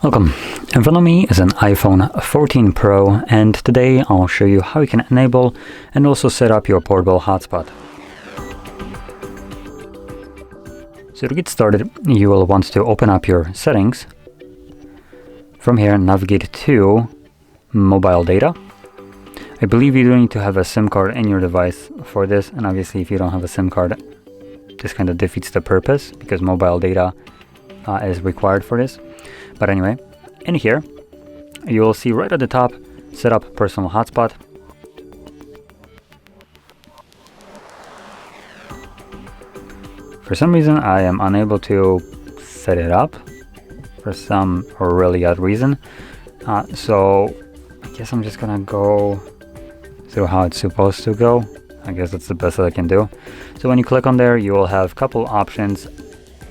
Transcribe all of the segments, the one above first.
Welcome. In front of me is an iPhone 14 Pro, and today I'll show you how you can enable and also set up your portable hotspot. So to get started, you will want to open up your settings. From here, navigate to mobile data. I believe you do need to have a SIM card in your device for this, and obviously if you don't have a SIM card, this kind of defeats the purpose because mobile data is required for this. But anyway, in here, you will see right at the top, set up personal hotspot. For some reason, I am unable to set it up for some really odd reason. So I guess I'm just gonna go through how it's supposed to go. I guess that's the best that I can do. So when you click on there, you will have a couple options.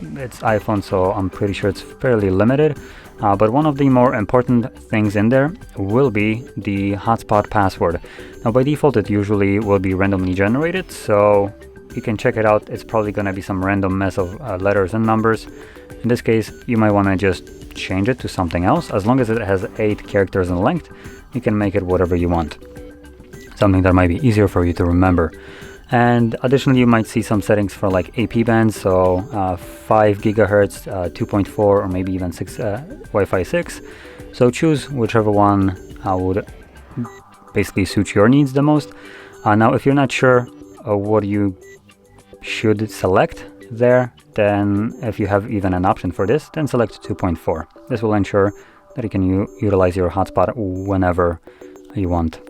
It's iPhone, so I'm pretty sure it's fairly limited. But one of the more important things in there will be the hotspot password. Now by default, it usually will be randomly generated, so you can check it out. It's probably going to be some random mess of letters and numbers. In this case, you might want to just change it to something else. As long as it has 8 characters in length, you can make it whatever you want. Something that might be easier for you to remember. And additionally, you might see some settings for like AP bands, so 5 gigahertz, 2.4, or maybe even 6 Wi-Fi 6. So choose whichever one would basically suit your needs the most. Now, if you're not sure what you should select there, then if you have even an option for this, then select 2.4. This will ensure that you can utilize your hotspot whenever you want.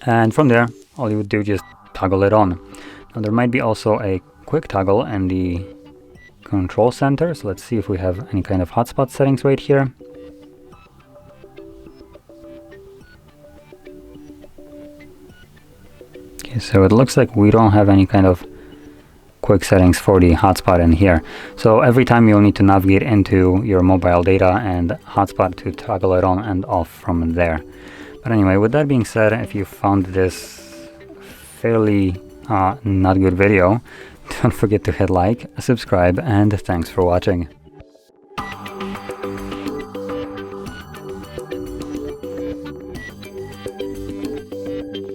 And from there, all you would do is just toggle it on. Now there might be also a quick toggle in the control center, so let's see if we have any kind of hotspot settings right here. Okay, so it looks like we don't have any kind of quick settings for the hotspot in here. So every time you'll need to navigate into your mobile data and hotspot to toggle it on and off from there. But anyway, with that being said, if you found this fairly not good video, don't forget to hit like, subscribe, and thanks for watching.